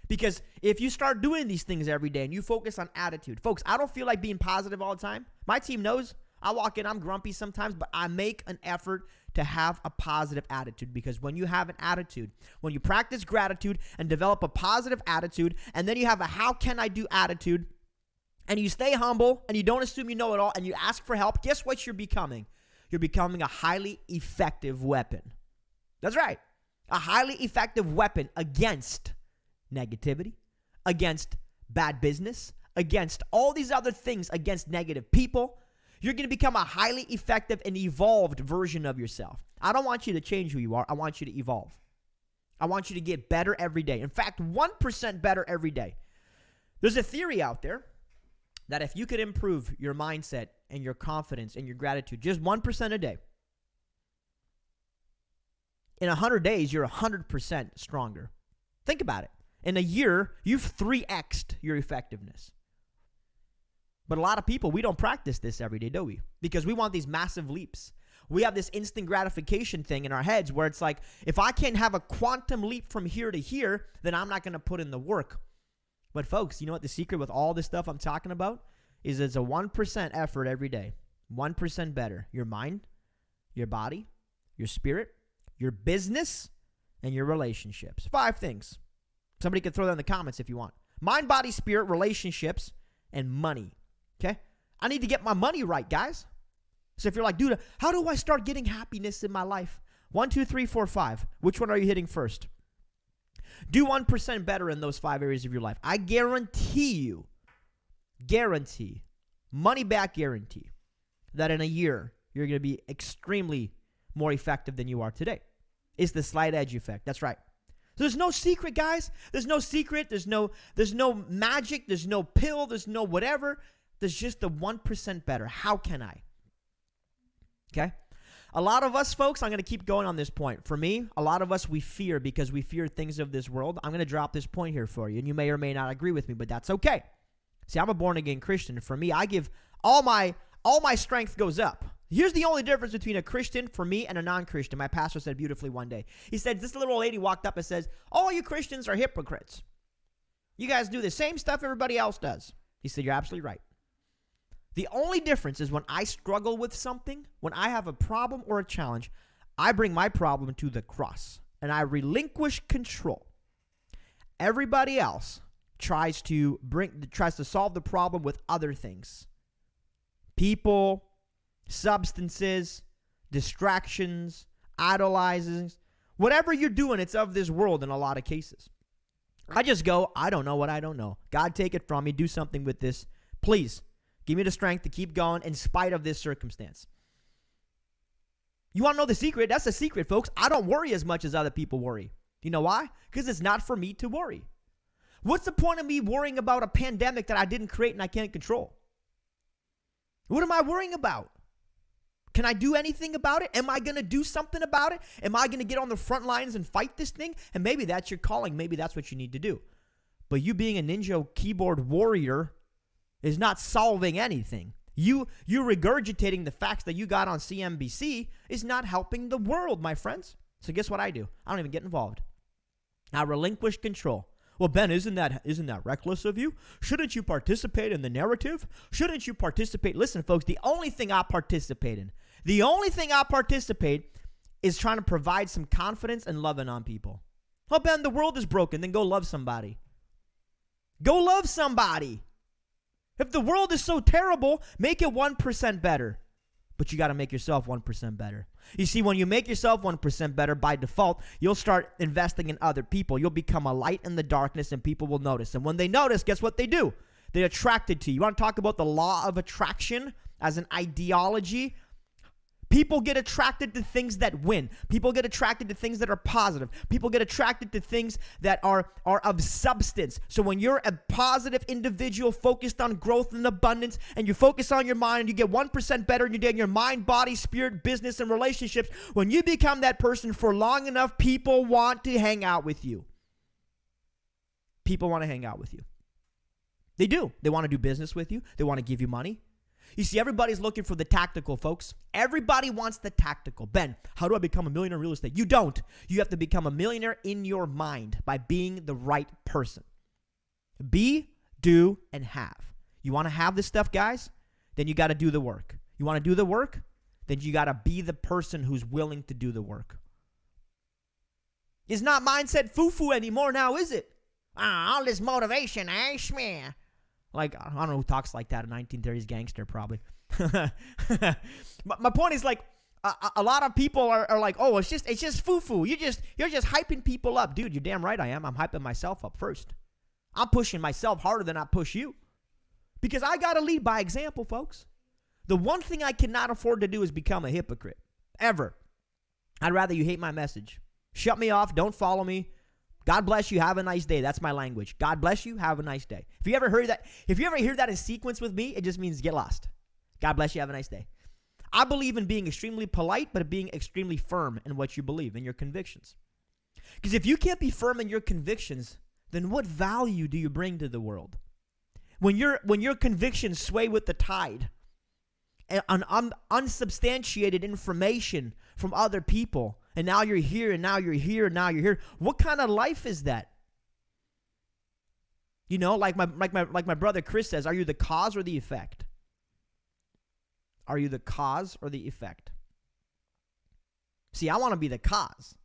Because if you start doing these things every day and you focus on attitude, folks, I don't feel like being positive all the time. My team knows. I walk in, I'm grumpy sometimes, but I make an effort to have a positive attitude because when you have an attitude, when you practice gratitude and develop a positive attitude, and then you have a how can I do attitude, and you stay humble and you don't assume you know it all and you ask for help, guess what you're becoming? You're becoming a highly effective weapon. That's right. A highly effective weapon against negativity, against bad business, against all these other things, against negative people. You're going to become a highly effective and evolved version of yourself. I don't want you to change who you are. I want you to evolve. I want you to get better every day. In fact, 1% better every day. There's a theory out there that if you could improve your mindset and your confidence and your gratitude just 1% a day, in 100 days, you're 100% stronger. Think about it. In a year, you've 3x'd your effectiveness. But a lot of people, we don't practice this every day, do we? Because we want these massive leaps. We have this instant gratification thing in our heads where it's like, if I can't have a quantum leap from here to here, then I'm not going to put in the work. But folks, you know what the secret with all this stuff I'm talking about is it's a 1% effort every day. 1% better. Your mind, your body, your spirit, your business, and your relationships. 5 things. Somebody can throw that in the comments if you want. Mind, body, spirit, relationships, and money. Okay? I need to get my money right, guys. So if you're like, dude, how do I start getting happiness in my life? 1, 2, 3, 4, 5. Which one are you hitting first? Do 1% better in those 5 areas of your life. I guarantee, money back guarantee, that in a year, you're going to be extremely more effective than you are today. It's the slight edge effect. That's right. So there's no secret, guys. There's no secret. There's no magic. There's no pill. There's no whatever. There's just the 1% better. How can I? Okay? A lot of us, folks, I'm going to keep going on this point. For me, a lot of us, we fear because we fear things of this world. I'm going to drop this point here for you, and you may or may not agree with me, but that's okay. See, I'm a born-again Christian. For me, I give all my strength goes up. Here's the only difference between a Christian for me and a non-Christian. My pastor said beautifully one day. He said, this little old lady walked up and says, all you Christians are hypocrites. You guys do the same stuff everybody else does. He said, you're absolutely right. The only difference is when I struggle with something, when I have a problem or a challenge, I bring my problem to the cross and I relinquish control. Everybody else tries to solve the problem with other things. People, substances, distractions, idolizing, whatever you're doing, it's of this world in a lot of cases. I just go, I don't know what I don't know. God, take it from me. Do something with this. Please, give me the strength to keep going in spite of this circumstance. You want to know the secret? That's the secret, folks. I don't worry as much as other people worry. You know why? Because it's not for me to worry. What's the point of me worrying about a pandemic that I didn't create and I can't control? What am I worrying about? Can I do anything about it? Am I going to do something about it? Am I going to get on the front lines and fight this thing? And maybe that's your calling. Maybe that's what you need to do. But you being a ninja keyboard warrior is not solving anything. You regurgitating the facts that you got on CNBC is not helping the world, my friends. So guess what I do? I don't even get involved. I relinquish control. Well, Ben, isn't that reckless of you? Shouldn't you participate in the narrative? Shouldn't you participate? Listen, folks, the only thing I participate is trying to provide some confidence and loving on people. Oh, Ben, the world is broken. Then go love somebody. Go love somebody. If the world is so terrible, make it 1% better. But you got to make yourself 1% better. You see, when you make yourself 1% better by default, you'll start investing in other people. You'll become a light in the darkness and people will notice. And when they notice, guess what they do? They're attracted to you. You want to talk about the law of attraction as an ideology? People get attracted to things that win. People get attracted to things that are positive. People get attracted to things that are of substance. So when you're a positive individual focused on growth and abundance, and you focus on your mind, and you get 1% better in your mind, body, spirit, business, and relationships, when you become that person for long enough, people want to hang out with you. People want to hang out with you. They do. They want to do business with you. They want to give you money. You see, everybody's looking for the tactical, folks. Everybody wants the tactical. Ben, how do I become a millionaire in real estate? You don't. You have to become a millionaire in your mind by being the right person. Be, do, and have. You want to have this stuff, guys? Then you got to do the work. You want to do the work? Then you got to be the person who's willing to do the work. It's not mindset foo-foo anymore now, is it? All this motivation, schmear. Like, I don't know who talks like that, a 1930s gangster probably. My point is, like, a lot of people are like, oh, it's just foo-foo. You're just hyping people up. Dude, you're damn right I am. I'm hyping myself up first. I'm pushing myself harder than I push you. Because I got to lead by example, folks. The one thing I cannot afford to do is become a hypocrite. Ever. I'd rather you hate my message. Shut me off. Don't follow me. God bless you. Have a nice day. That's my language. God bless you. Have a nice day. If you ever hear that in sequence with me, it just means get lost. God bless you. Have a nice day. I believe in being extremely polite, but being extremely firm in what you believe, in your convictions. Because if you can't be firm in your convictions, then what value do you bring to the world? When your convictions sway with the tide, and unsubstantiated information from other people, and now you're here, and now you're here, and now you're here. What kind of life is that? You know, like my brother Chris says, are you the cause or the effect? Are you the cause or the effect? See, I want to be the cause.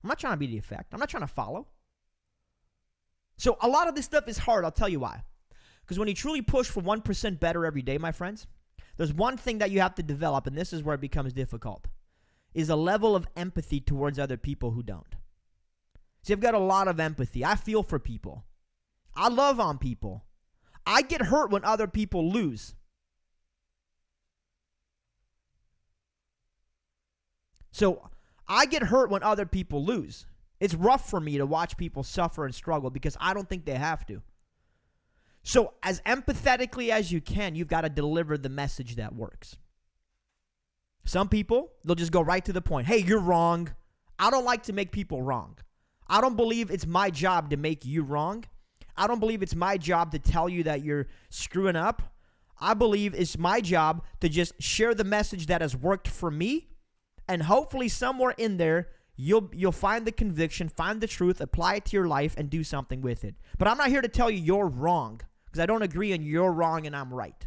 I'm not trying to be the effect. I'm not trying to follow. So a lot of this stuff is hard. I'll tell you why. Because when you truly push for 1% better every day, my friends, there's one thing that you have to develop, and this is where it becomes difficult, is a level of empathy towards other people who don't. See, I've got a lot of empathy. I feel for people. I love on people. I get hurt when other people lose. So I get hurt when other people lose. It's rough for me to watch people suffer and struggle because I don't think they have to. So as empathetically as you can, you've got to deliver the message that works. Some people, they'll just go right to the point. Hey, you're wrong. I don't like to make people wrong. I don't believe it's my job to make you wrong. I don't believe it's my job to tell you that you're screwing up. I believe it's my job to just share the message that has worked for me, and hopefully somewhere in there, you'll find the conviction, find the truth, apply it to your life, and do something with it. But I'm not here to tell you you're wrong, because I don't agree on you're wrong and I'm right.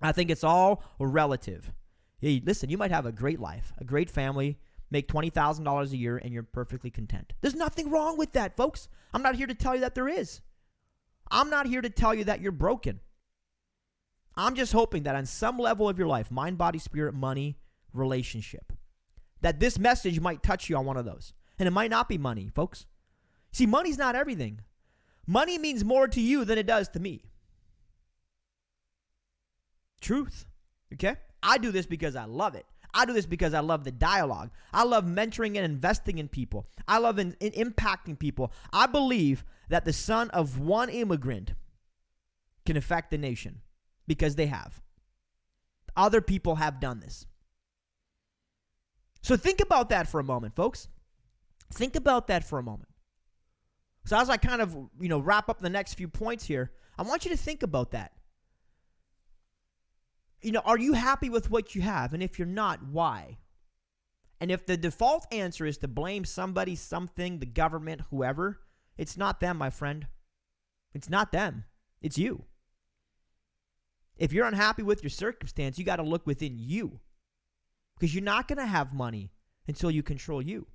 I think it's all relative. Hey, listen, you might have a great life, a great family, make $20,000 a year, and you're perfectly content. There's nothing wrong with that, folks. I'm not here to tell you that there is. I'm not here to tell you that you're broken. I'm just hoping that on some level of your life, mind, body, spirit, money, relationship, that this message might touch you on one of those. And it might not be money, folks. See, money's not everything. Money means more to you than it does to me. Truth. Okay? I do this because I love it. I do this because I love the dialogue. I love mentoring and investing in people. I love in impacting people. I believe that the son of one immigrant can affect the nation because they have. Other people have done this. So think about that for a moment, folks. Think about that for a moment. So as I kind of, wrap up the next few points here, I want you to think about that. Are you happy with what you have? And if you're not, why? And if the default answer is to blame somebody, something, the government, whoever, it's not them, my friend. It's not them. It's you. If you're unhappy with your circumstance, you got to look within you. Because you're not going to have money until you control you.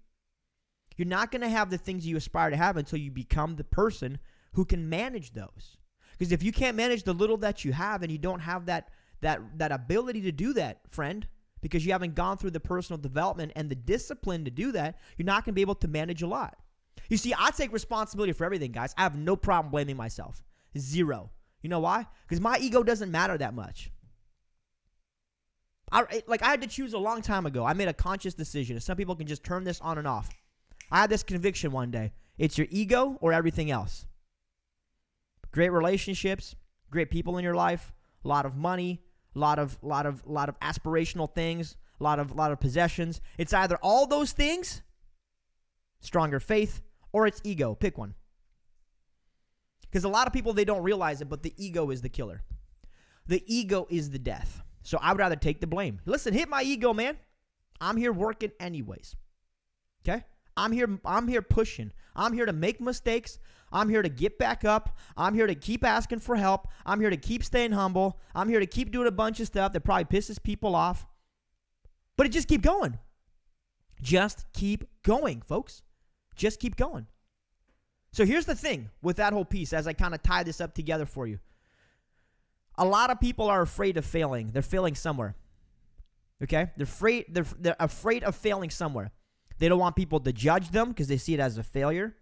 You're not going to have the things you aspire to have until you become the person who can manage those. Because if you can't manage the little that you have and you don't have that ability to do that, friend, because you haven't gone through the personal development and the discipline to do that, you're not going to be able to manage a lot. You see, I take responsibility for everything, guys. I have no problem blaming myself. Zero. You know why? Because my ego doesn't matter that much. I had to choose a long time ago. I made a conscious decision. And some people can just turn this on and off. I had this conviction one day. It's your ego or everything else. Great relationships, great people in your life, a lot of money, a lot of aspirational things, a lot of possessions. It's either all those things, stronger faith, or it's ego. Pick one. Because a lot of people, they don't realize it, but the ego is the killer. The ego is the death. So I would rather take the blame. Listen, hit my ego, man. I'm here working anyways. Okay? I'm here pushing. I'm here to make mistakes. I'm here to get back up. I'm here to keep asking for help. I'm here to keep staying humble. I'm here to keep doing a bunch of stuff that probably pisses people off. But it just keep going. Just keep going, folks. Just keep going. So here's the thing with that whole piece as I kind of tie this up together for you. A lot of people are afraid of failing. They're failing somewhere. Okay? They're afraid of failing somewhere. They don't want people to judge them because they see it as a failure.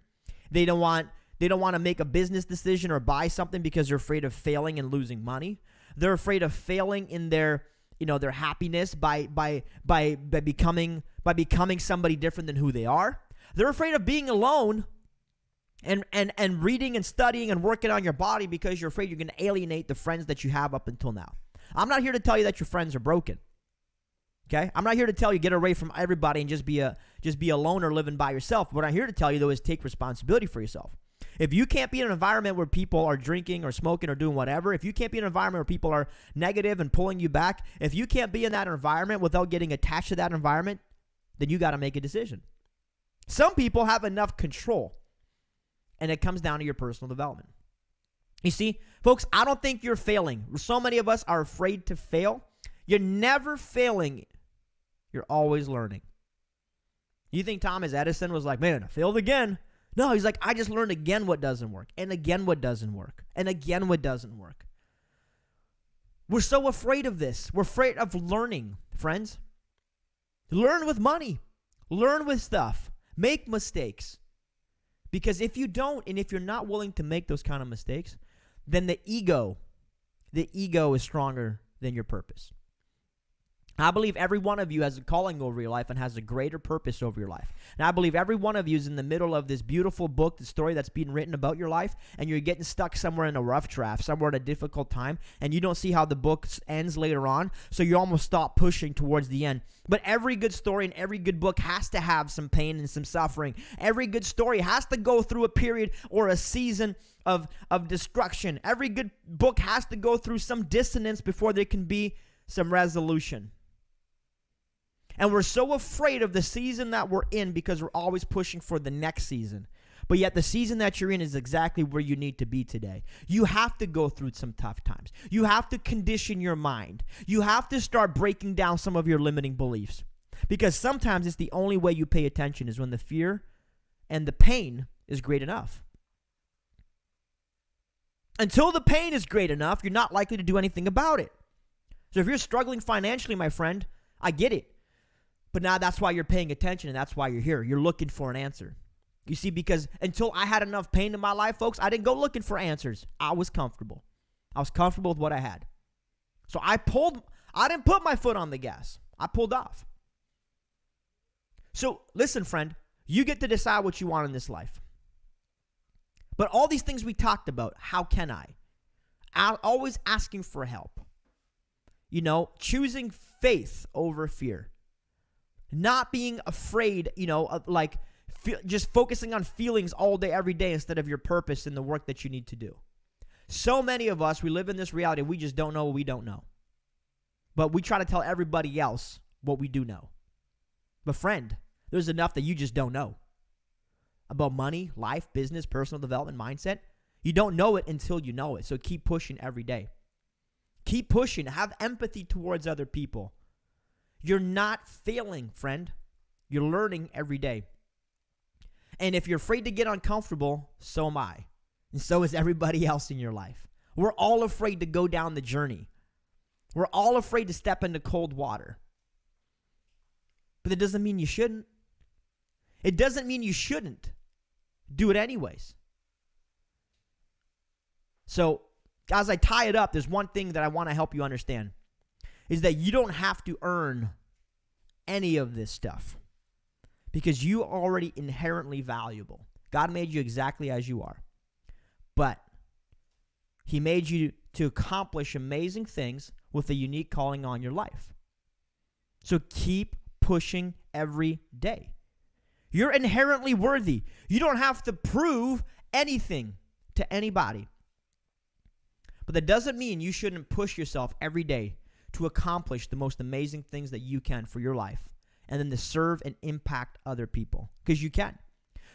They don't want to make a business decision or buy something because they're afraid of failing and losing money. They're afraid of failing in their happiness by becoming somebody different than who they are. They're afraid of being alone and reading and studying and working on your body because you're afraid you're going to alienate the friends that you have up until now. I'm not here to tell you that your friends are broken. Okay? I'm not here to tell you get away from everybody and just be a loner living by yourself. What I'm here to tell you, though, is take responsibility for yourself. If you can't be in an environment where people are drinking or smoking or doing whatever, if you can't be in an environment where people are negative and pulling you back, if you can't be in that environment without getting attached to that environment, then you got to make a decision. Some people have enough control, and it comes down to your personal development. You see, folks, I don't think you're failing. So many of us are afraid to fail. You're never failing. You're always learning. You think Thomas Edison was like, man, I failed again. No, he's like, I just learned again what doesn't work, and again what doesn't work, and again what doesn't work. We're so afraid of this. We're afraid of learning, friends. Learn with money. Learn with stuff. Make mistakes. Because if you don't, and if you're not willing to make those kind of mistakes, then the ego is stronger than your purpose. I believe every one of you has a calling over your life and has a greater purpose over your life. And I believe every one of you is in the middle of this beautiful book, the story that's being written about your life, and you're getting stuck somewhere in a rough draft, somewhere in a difficult time, and you don't see how the book ends later on, so you almost stop pushing towards the end. But every good story and every good book has to have some pain and some suffering. Every good story has to go through a period or a season of destruction. Every good book has to go through some dissonance before there can be some resolution. And we're so afraid of the season that we're in because we're always pushing for the next season. But yet the season that you're in is exactly where you need to be today. You have to go through some tough times. You have to condition your mind. You have to start breaking down some of your limiting beliefs. Because sometimes it's the only way you pay attention is when the fear and the pain is great enough. Until the pain is great enough, you're not likely to do anything about it. So if you're struggling financially, my friend, I get it. But now that's why you're paying attention and that's why you're here. You're looking for an answer. You see, because until I had enough pain in my life, folks, I didn't go looking for answers. I was comfortable. I was comfortable with what I had. So I didn't put my foot on the gas. I pulled off. So listen, friend, you get to decide what you want in this life. But all these things we talked about, how can I? Always asking for help. You know, choosing faith over fear. Not being afraid, just focusing on feelings all day, every day instead of your purpose and the work that you need to do. So many of us, we live in this reality, we just don't know what we don't know. But we try to tell everybody else what we do know. But friend, there's enough that you just don't know. About money, life, business, personal development, mindset. You don't know it until you know it. So keep pushing every day. Keep pushing. Have empathy towards other people. You're not failing, friend. You're learning every day. And if you're afraid to get uncomfortable, so am I. And so is everybody else in your life. We're all afraid to go down the journey. We're all afraid to step into cold water. But that doesn't mean you shouldn't. It doesn't mean you shouldn't do it anyways. So, as I tie it up, there's one thing that I want to help you understand. Is that you don't have to earn any of this stuff. Because you are already inherently valuable. God made you exactly as you are. But He made you to accomplish amazing things with a unique calling on your life. So keep pushing every day. You're inherently worthy. You don't have to prove anything to anybody. But that doesn't mean you shouldn't push yourself every day to accomplish the most amazing things that you can for your life. And then to serve and impact other people. Because you can.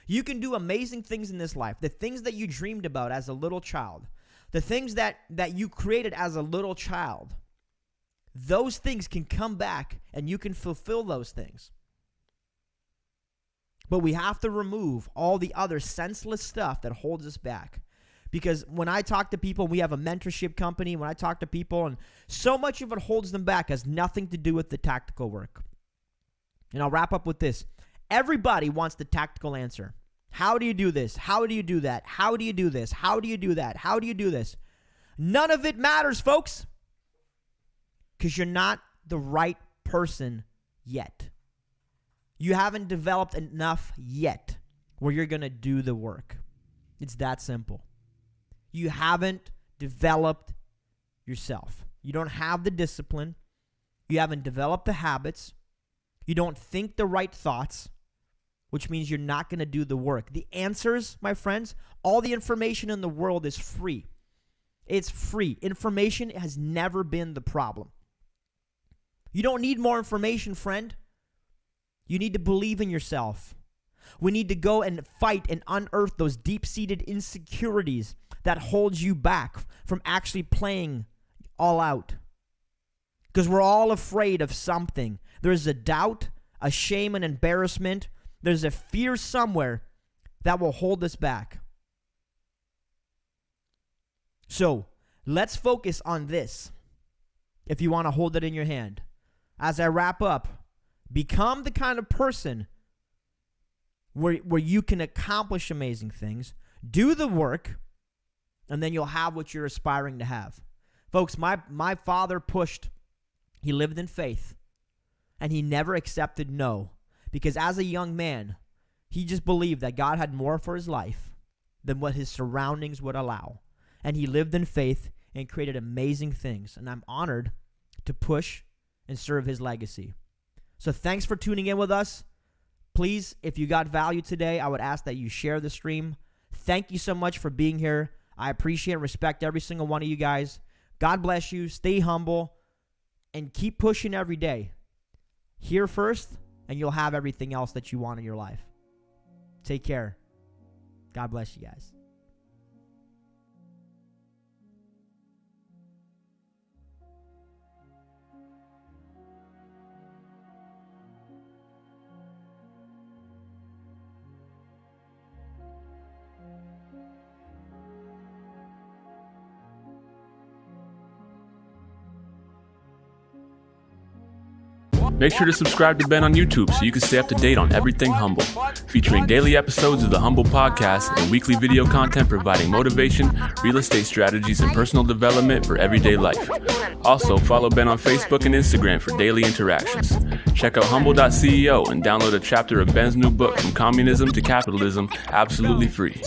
You can do amazing things in this life. The things that you dreamed about as a little child. The things that you created as a little child. Those things can come back and you can fulfill those things. But we have to remove all the other senseless stuff that holds us back. Because when I talk to people, we have a mentorship company. When I talk to people, and so much of it holds them back has nothing to do with the tactical work. And I'll wrap up with this. Everybody wants the tactical answer. How do you do this? How do you do that? How do you do this? How do you do that? How do you do this? None of it matters, folks. Because you're not the right person yet. You haven't developed enough yet where you're going to do the work. It's that simple. You haven't developed yourself. You don't have the discipline. You haven't developed the habits. You don't think the right thoughts, which means you're not going to do the work. The answers, my friends, all the information in the world is free. It's free. Information has never been the problem. You don't need more information, friend. You need to believe in yourself. We need to go and fight and unearth those deep-seated insecurities that hold you back from actually playing all out. Because we're all afraid of something. There's a doubt, a shame, and embarrassment. There's a fear somewhere that will hold us back. So, let's focus on this if you want to hold it in your hand. As I wrap up, become the kind of person where you can accomplish amazing things, do the work, and then you'll have what you're aspiring to have. Folks, my father pushed. He lived in faith, and he never accepted no, because as a young man, he just believed that God had more for his life than what his surroundings would allow. And he lived in faith and created amazing things, and I'm honored to push and serve his legacy. So thanks for tuning in with us. Please, if you got value today, I would ask that you share the stream. Thank you so much for being here. I appreciate and respect every single one of you guys. God bless you. Stay humble and keep pushing every day. Here first, and you'll have everything else that you want in your life. Take care. God bless you guys. Make sure to subscribe to Ben on YouTube so you can stay up to date on everything Humble, featuring daily episodes of the Humble Podcast and weekly video content providing motivation, real estate strategies, and personal development for everyday life. Also, follow Ben on Facebook and Instagram for daily interactions. Check out humble.ceo and download a chapter of Ben's new book, From Communism to Capitalism, absolutely free.